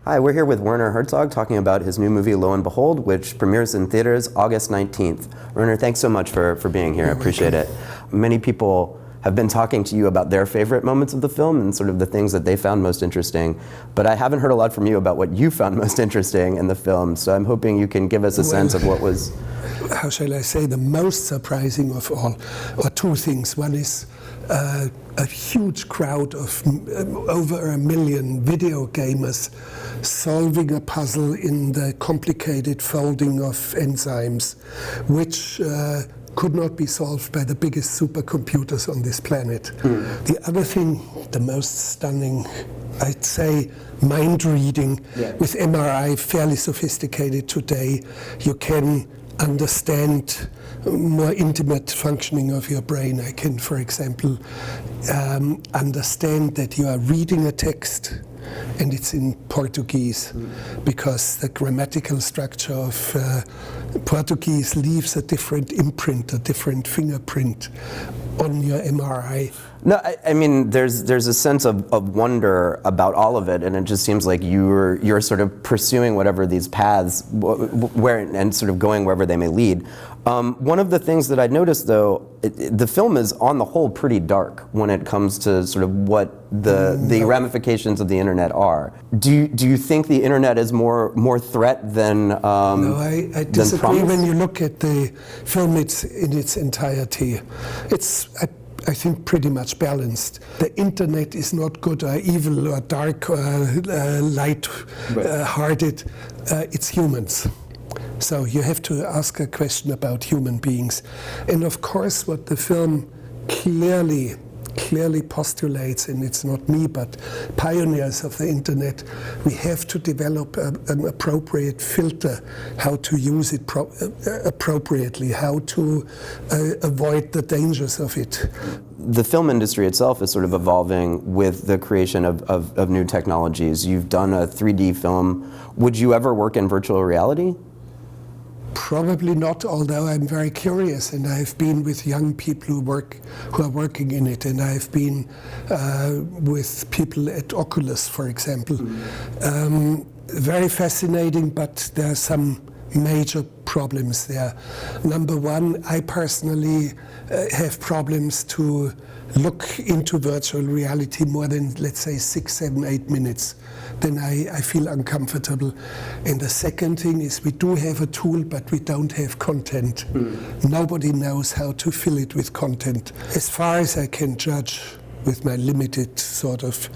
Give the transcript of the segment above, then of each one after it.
Hi, we're here with Werner Herzog talking about his new movie, Lo and Behold, which premieres in theaters August 19th. Werner, thanks so much for being here. I appreciate it. Many people have been talking to you about their favorite moments of the film and sort of the things that they found most interesting. But I haven't heard a lot from you about what you found most interesting in the film. So I'm hoping you can give us a sense of what was... How shall I say, the most surprising of all, or two things. One is a huge crowd of over 1 million video gamers solving a puzzle in the complicated folding of enzymes, which could not be solved by the biggest supercomputers on this planet. The other thing, the most stunning, I'd say, mind reading. With MRI, fairly sophisticated today, you can understand more intimate functioning of your brain. I can, for example, understand that you are reading a text and it's in Portuguese, because the grammatical structure of Portuguese leaves a different imprint, a different fingerprint on your MRI. No, I mean, there's a sense of wonder about all of it, and it just seems like you're sort of pursuing whatever these paths, and sort of going wherever they may lead. One of the things that I noticed, though, the film is on the whole pretty dark when it comes to sort of what the ramifications of the internet are. Do you think the internet is more threat than No, I disagree. When you look at the film in its entirety, it's I think pretty much balanced. The internet is not good or evil or dark or light-hearted. It's humans. So you have to ask a question about human beings. And of course, what the film clearly postulates, and it's not me, but pioneers of the internet, we have to develop an appropriate filter, how to use it appropriately, how to avoid the dangers of it. The film industry itself is sort of evolving with the creation of new technologies. You've done a 3D film. Would you ever work in virtual reality? Probably not, although I'm very curious, and I've been with young people who are working in it, and I've been with people at Oculus, for example. Very fascinating, but there are some major problems there. Number one, I personally have problems to look into virtual reality more than, let's say, 6, 7, 8 minutes. Then I feel uncomfortable. And the second thing is we do have a tool, but we don't have content. Nobody knows how to fill it with content. As far as I can judge with my limited sort of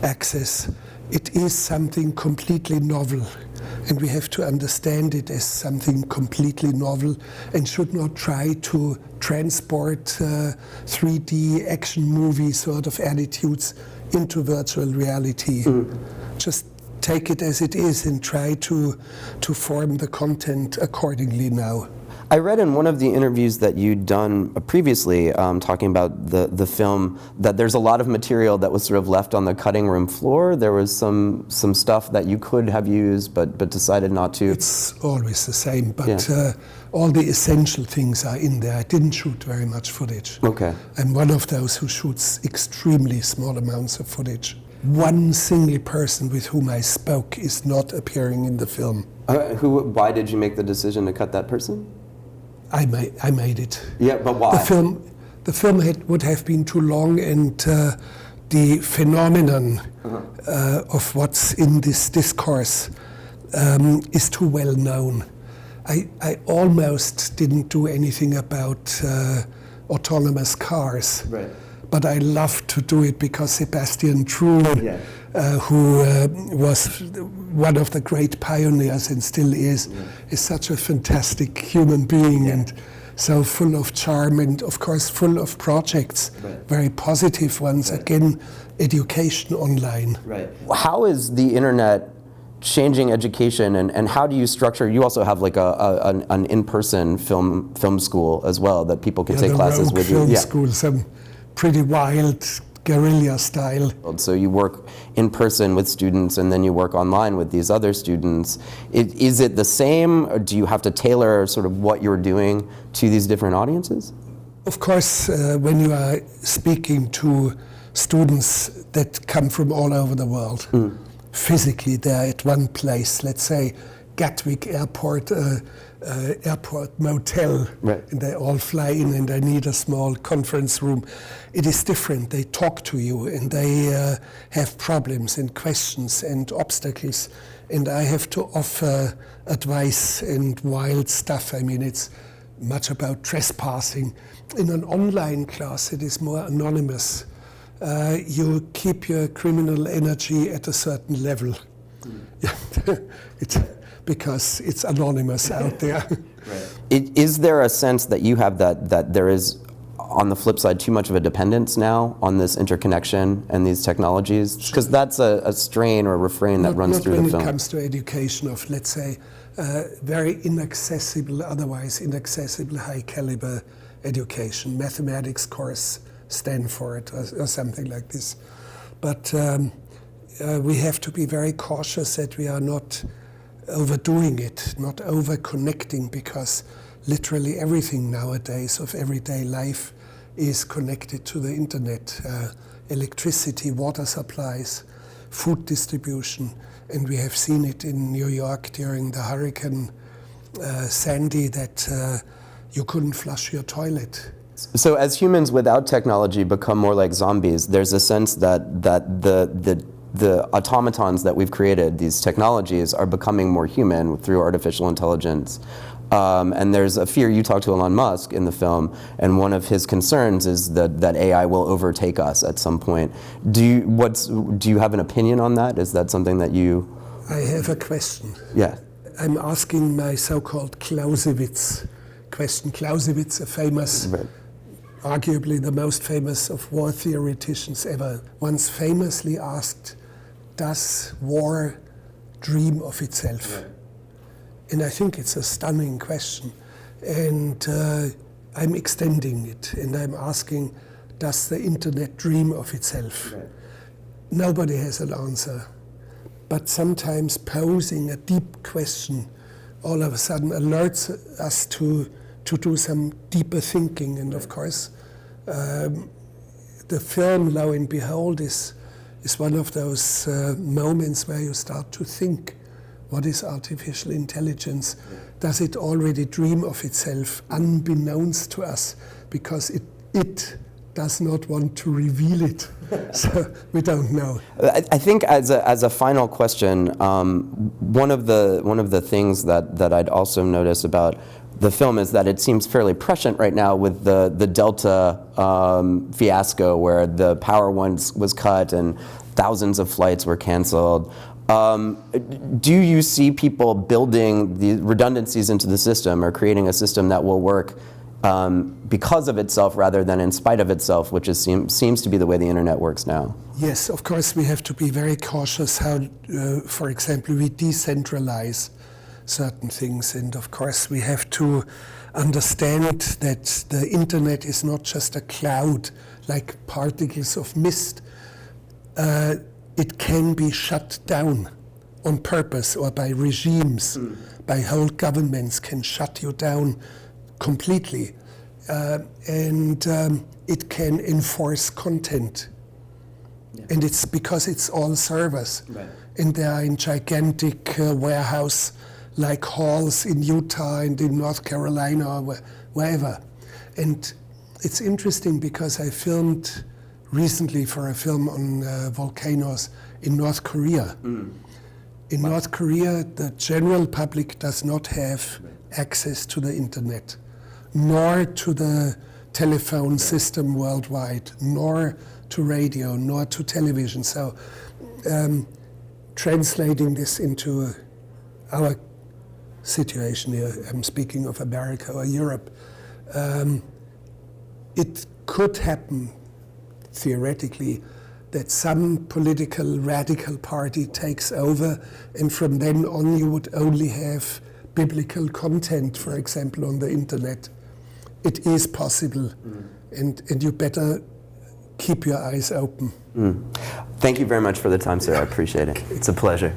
access, it is something completely novel. And we have to understand it as something completely novel and should not try to transport 3D action movie sort of attitudes into virtual reality. Just take it as it is and try to form the content accordingly now. I read in one of the interviews that you'd done previously, talking about the film, that there's a lot of material that was sort of left on the cutting room floor. There was some stuff that you could have used, but decided not to. It's always the same, but all the essential things are in there. I didn't shoot very much footage. Okay. I'm one of those who shoots extremely small amounts of footage. One single person with whom I spoke is not appearing in the film. Why did you make the decision to cut that person? I made it. Yeah, but why? The film would have been too long, and the phenomenon of what's in this discourse is too well known. I almost didn't do anything about autonomous cars. Right. But I love to do it because Sebastian Truhl, who was one of the great pioneers and still is such a fantastic human being and so full of charm and, of course, full of projects, very positive ones. Again, education online. Right. How is the internet changing education, and how do you structure? You also have like an in-person film school as well that people can take classes with you. Film school, some pretty wild guerrilla style. So you work in person with students and then you work online with these other students. Is it the same, or do you have to tailor sort of what you're doing to these different audiences? Of course, when you are speaking to students that come from all over the world, physically they're at one place, let's say Gatwick Airport, airport motel, right. and they all fly in and they need a small conference room. It is different. They talk to you and they have problems and questions and obstacles, and I have to offer advice and wild stuff. I mean, it's much about trespassing. In an online class, it is more anonymous. You keep your criminal energy at a certain level. Because it's anonymous out there. Right. Is there a sense that you have that there is, on the flip side, too much of a dependence now on this interconnection and these technologies? Because that's a strain or a refrain that runs through the film. When it comes to education of, let's say, very inaccessible, otherwise inaccessible high caliber education, mathematics course, Stanford or something like this. But we have to be very cautious that we are not overdoing it, not over-connecting, because literally everything nowadays of everyday life is connected to the internet. Electricity, water supplies, food distribution, and we have seen it in New York during the Hurricane Sandy that you couldn't flush your toilet. So as humans without technology become more like zombies, there's a sense that the automatons that we've created, these technologies, are becoming more human through artificial intelligence. And there's a fear, you talk to Elon Musk in the film, and one of his concerns is that AI will overtake us at some point. Do you have an opinion on that? Is that something that you... I have a question. Yeah. I'm asking my so-called Clausewitz question. Clausewitz, a famous... Right. Arguably the most famous of war theoreticians ever, once famously asked, does war dream of itself? Right. And I think it's a stunning question. And I'm extending it, and I'm asking, does the internet dream of itself? Right. Nobody has an answer. But sometimes posing a deep question all of a sudden alerts us to do some deeper thinking. And of course, the film, lo and behold, is one of those moments where you start to think, what is artificial intelligence? Does it already dream of itself unbeknownst to us? Because it does not want to reveal it. So we don't know. I think as a final question, one of the things that I'd also notice about the film is that it seems fairly prescient right now with the Delta fiasco, where the power was cut and thousands of flights were canceled. Do you see people building the redundancies into the system or creating a system that will work because of itself rather than in spite of itself, which seems to be the way the internet works now? Yes, of course we have to be very cautious how, for example, we decentralize certain things, and of course we have to understand that the internet is not just a cloud like particles of mist. It can be shut down on purpose or by regimes, by whole governments can shut you down completely, and it can enforce content. Yeah. And it's because it's all servers, right. And they are in gigantic warehouse like halls in Utah and in North Carolina or wherever. And it's interesting because I filmed recently for a film on volcanoes in North Korea. In North Korea, the general public does not have access to the internet, nor to the telephone system worldwide, nor to radio, nor to television. So translating this into our situation here, I'm speaking of America or Europe, it could happen theoretically that some political radical party takes over, and from then on you would only have biblical content, for example, on the internet. It is possible, and you better keep your eyes open. Thank you very much for the time, sir. I appreciate it. It's a pleasure.